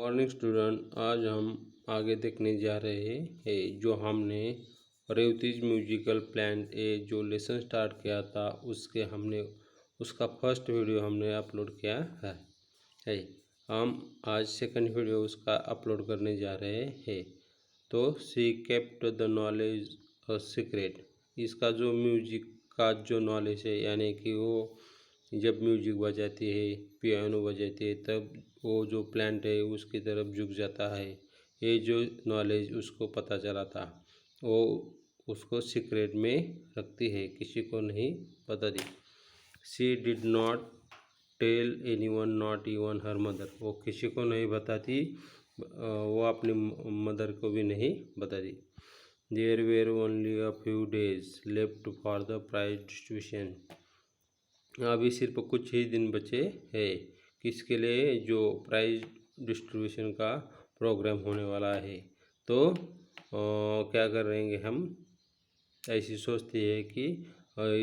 Morning student, आज हम आगे देखने जा रहे हैं जो हमने रेवतीज म्यूजिकल प्लान ए जो लेसन स्टार्ट किया था उसका फर्स्ट वीडियो हमने अपलोड किया है। हम आज सेकंड वीडियो उसका अपलोड करने जा रहे हैं। तो she kept the knowledge a secret. इसका जो म्यूजिक का जो नॉलेज है, यानी कि वो जब म्यूजिक बजाती है, पियानो बजाती है, तब वो जो प्लांट है उसकी तरफ झुक जाता है। ये जो नॉलेज उसको पता चला था, वो उसको सीक्रेट में रखती है, किसी को नहीं बताती। She did not tell anyone, not even her mother. वो किसी को नहीं बताती, वो अपनी मदर को भी नहीं बताती। There were only a few days left for the prize distribution. अभी सिर्फ कुछ ही दिन बचे हैं किसके लिए, जो प्राइज डिस्ट्रीब्यूशन का प्रोग्राम होने वाला है। तो क्या कर रहेंगे हम, ऐसी सोचती है कि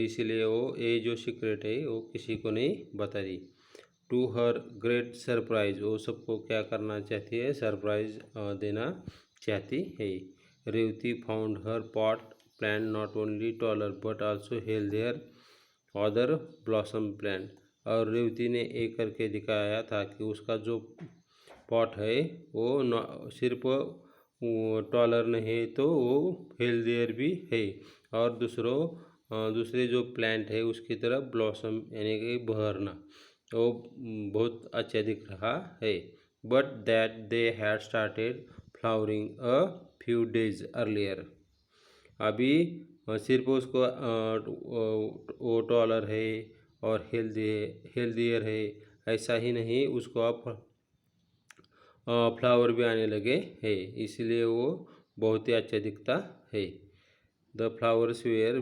इसलिए वो ये जो सीक्रेट है वो किसी को नहीं बता रही। टू हर ग्रेट सरप्राइज, वो सबको क्या करना चाहती है, सरप्राइज देना चाहती है। Revathi found her pot plant not only taller but also healthier other blossom plant. और रेवती ने एक करके दिखाया था कि उसका जो पॉट है वो सिर्फ टॉलर नहीं है, तो वो हेल्दियर भी है। और दूसरे जो प्लांट है उसकी तरफ ब्लॉसम यानी कि बहरना, वो बहुत अच्छा दिख रहा है। But that they had started flowering a few days earlier. अभी सिर्फ उसको वो टॉलर है और हेल्दियर है, ऐसा ही नहीं, उसको अब फ्लावर भी आने लगे है, इसलिए वो बहुत ही अच्छा दिखता है। The flowers were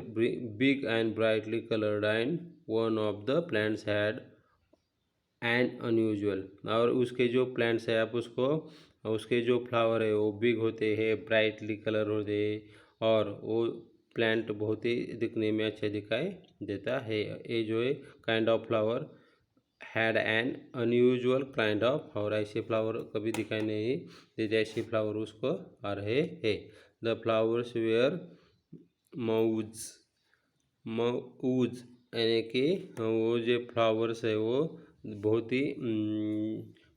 big and brightly coloured and one of the plants had and unusual. और उसके जो प्लांट्स है, आप उसके जो फ्लावर है वो बिग होते हैं, ब्राइटली कलर होते हैं, और वो प्लांट बहुत ही दिखने में अच्छा दिखाई देता है। ये जो है kind of flower had an unusual kind of flower, ऐसे फ्लावर कभी दिखाई नहीं देते, ऐसे फ्लावर उसको आ रहे हैं। द फ्लावर्स वेयर मऊज मऊज यानी कि वो जो फ्लावर्स है वो बहुत ही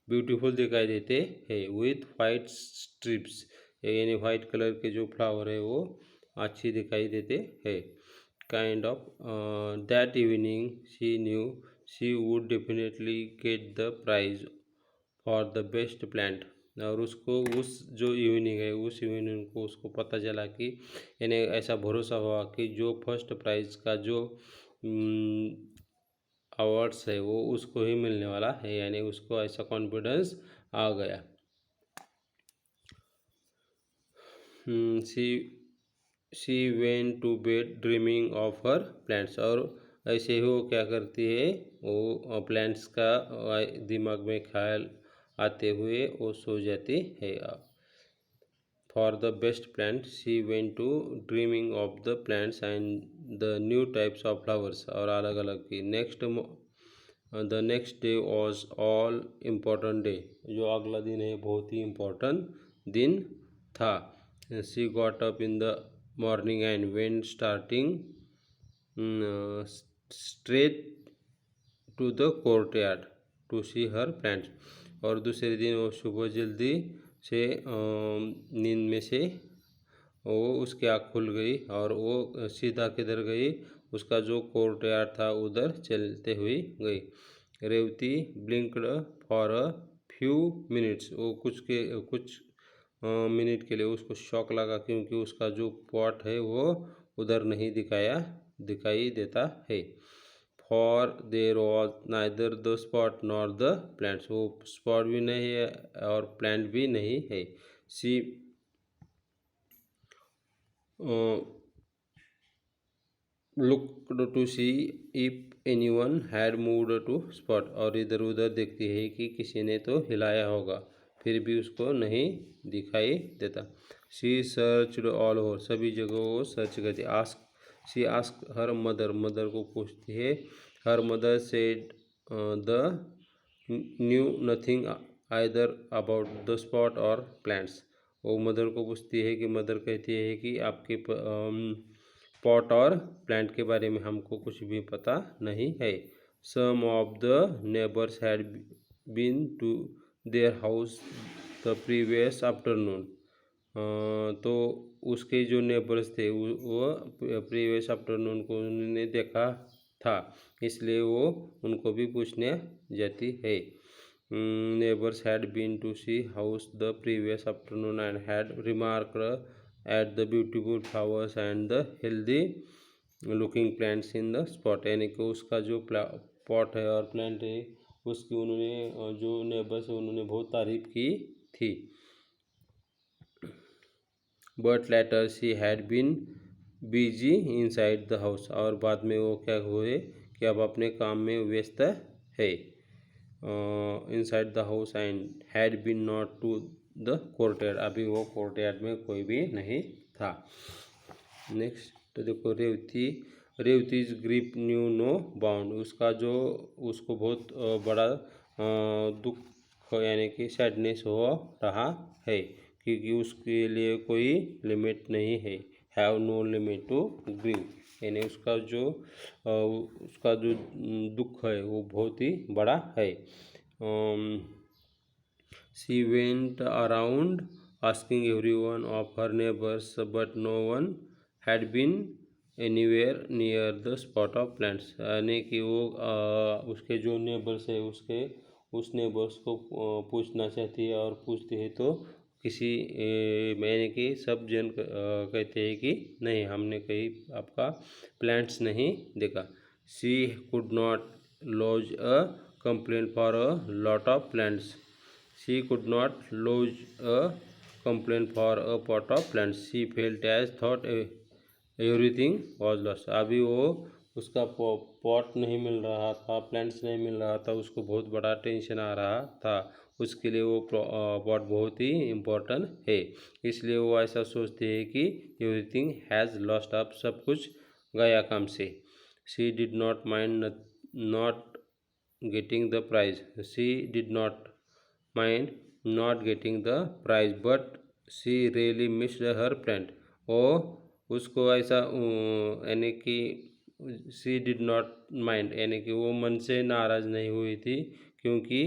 ब्यूटीफुल दिखाई देते हैं, विथ वाइट स्ट्रिप्स, यानी वाइट कलर के जो फ्लावर है वो अच्छी दिखाई देते हैं। Kind of that evening she knew she would definitely get the prize for the best plant. और उसको उस जो इवनिंग है, उस इवनिंग को उसको पता चला कि यानी ऐसा भरोसा हुआ कि जो फर्स्ट प्राइज का जो अवार्ड्स है वो उसको ही मिलने वाला है, यानी उसको ऐसा कॉन्फिडेंस आ गया। She went to bed dreaming of her plants. और ऐसे ही वो क्या करती है, वो प्लांट्स का दिमाग में ख्याल आते हुए वो सो जाती है। For the best plant she went to dreaming of the plants and the new types of flowers, और अलग अलग की the next day was all important day. जो अगला दिन है बहुत ही इम्पोर्टेंट दिन था। She got up in the morning and went starting straight to the courtyard to see her plants. और दूसरे दिन वो सुबह जल्दी से नींद में से वो उसकी आँख खुल गई और वो सीधा किधर गई, उसका जो कोर्टयार्ड था उधर चलते हुए गई। Revathi blinked for a few minutes. वो कुछ मिनट के लिए उसको शॉक लगा, क्योंकि उसका जो पॉट है वो उधर नहीं दिखाई देता है। For there was neither the spot nor the plants. वो स्पॉट भी नहीं है और प्लांट भी नहीं है। She looked to see if anyone had moved to spot. और इधर उधर देखती है कि किसी ने तो हिलाया होगा, फिर भी उसको नहीं दिखाई देता। शी सर्च्ड ऑल ओवर, सभी जगह वो सर्च करती। शी आस्क हर मदर को पूछती है। Her mother said the knew nothing either about the spot और प्लांट्स। वो मदर को पूछती है कि मदर कहती है कि आपके पॉट और प्लांट के बारे में हमको कुछ भी पता नहीं है। Some of the neighbours had been to their house the previous afternoon. तो उसके जो नेबर्स थे वो प्रीवियस आफ्टरनून को उन्होंने देखा था, इसलिए वो उनको भी पूछने जाती है। Neighbors had been to see house the previous afternoon and had remarked at the beautiful flowers and the healthy looking plants in the spot। यानी कि उसका जो पॉट है और प्लांट है उसकी उन्होंने जो नेबर्स है उन्होंने बहुत तारीफ की थी। But later she had been busy inside the house. और बाद में वो क्या हुए कि अब अपने काम में व्यस्त है। Inside the house and had been not to the courtyard. अभी वो कोर्टयार्ड में कोई भी नहीं था। नेक्स्ट तो देखो रेवतीज ग्रीप न्यू नो बाउंड। उसका जो उसको बहुत बड़ा दुख यानी कि सैडनेस हो रहा है क्योंकि उसके लिए कोई लिमिट नहीं है। Have no limit to grieve यानी उसका जो दुख है वो बहुत ही बड़ा है। She went around asking everyone of her neighbours but no one had been anywhere near the spot of plants. यानी कि वो उसके जो नेबर्स है उस नेबर्स को पूछना चाहती है और पूछती है तो किसी मैंने कि सब जन कहते हैं कि नहीं हमने कहीं आपका प्लांट्स नहीं देखा। She could not lodge a complaint for a lot of plants. She could not lodge a complaint for a pot of plants. She felt as thought everything was lost. अभी वो उसका पॉट नहीं मिल रहा था, plants नहीं मिल रहा था, उसको बहुत बड़ा टेंशन आ रहा था। उसके लिए वो पॉट बहुत ही इम्पोर्टेंट है, इसलिए वो ऐसा सोचते हैं कि एवरीथिंग हैज़ लॉस्ट। अब सब कुछ गया काम से। She did not mind not getting the prize. She did not mind not getting the prize but she really missed her plant. ओ उसको ऐसा यानी कि शी डिड नॉट माइंड यानी कि वो मन से नाराज़ नहीं हुई थी क्योंकि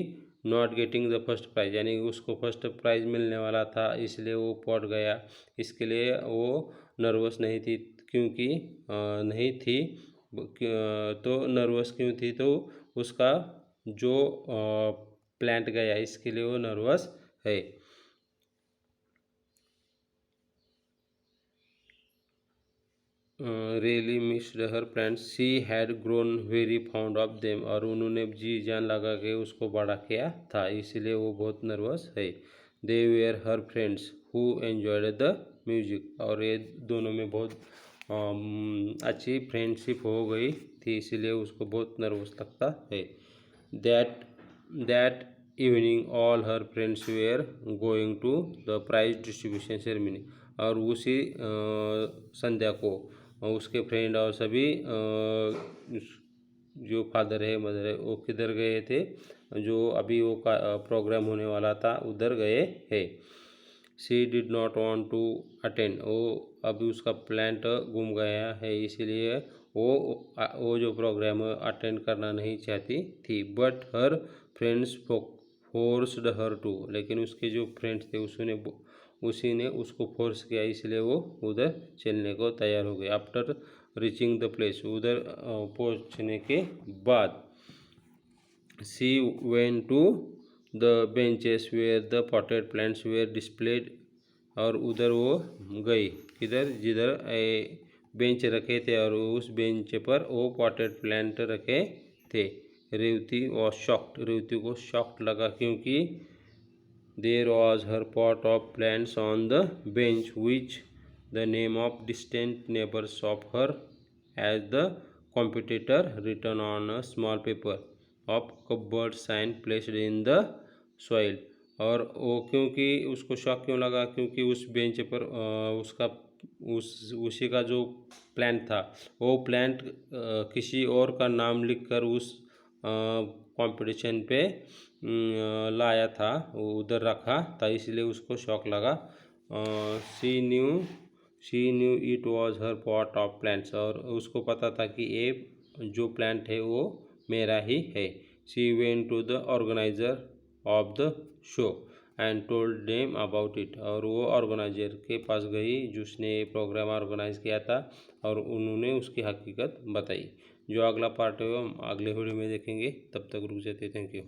not getting the first prize यानी उसको फर्स्ट प्राइज मिलने वाला था, इसलिए वो पहुंच गया। इसके लिए वो नर्वस नहीं थी क्योंकि नहीं थी तो नर्वस क्यों थी तो उसका जो प्लांट गया इसके लिए वो नर्वस है। Really missed her plants. She had grown very found of them. और उन्होंने जी जान लगा के उसको बड़ा किया था, इसलिए वो बहुत नर्वस है। They were her friends who enjoyed the music. और ये दोनों में बहुत अच्छी फ्रेंडशिप हो गई थी, इसलिए उसको बहुत नर्वस लगता है। That evening all her friends were going to the prize distribution ceremony. और उसी संध्या को उसके फ्रेंड और सभी जो फादर है मदर है वो किधर गए थे, जो अभी वो प्रोग्राम होने वाला था उधर गए हैं। She did not want to attend. वो अभी उसका प्लांट गुम गया है, इसलिए वो जो प्रोग्राम अटेंड करना नहीं चाहती थी। But her friends forced her to. लेकिन उसके जो फ्रेंड्स थे उसी ने उसको फोर्स किया, इसलिए वो उधर चलने को तैयार हो गए। After reaching the place. उधर पहुंचने के बाद she went to the benches where the potted plants were displayed. और उधर वो गई किधर जिधर बेंच रखे थे और उस बेंच पर वो पॉटेड प्लांट रखे थे। Revati was shocked. रेवती को शॉक्ड लगा क्योंकि there was her pot of plants on the bench which the name of distant neighbors of her as the competitor written on a small paper of cupboard sign placed in the soil। और वो क्योंकि उसको शौक क्यों लगा क्योंकि उस bench पर उसका उसी का जो प्लांट था वो प्लांट किसी और का नाम लिखकर उस कंपटीशन पे लाया था, वो उधर रखा था, इसलिए उसको शौक लगा। She knew it was her pot of plants, और उसको पता था कि ये जो प्लांट है वो मेरा ही है। She went to the organiser of the show and told them about it, और वो ऑर्गेनाइजर के पास गई जिसने प्रोग्राम ऑर्गेनाइज किया था, और उन्होंने उसकी हकीकत बताई। जो अगला पार्ट है वो हम अगले वीडियो में देखेंगे। तब तक रुक जाते, थैंक यू।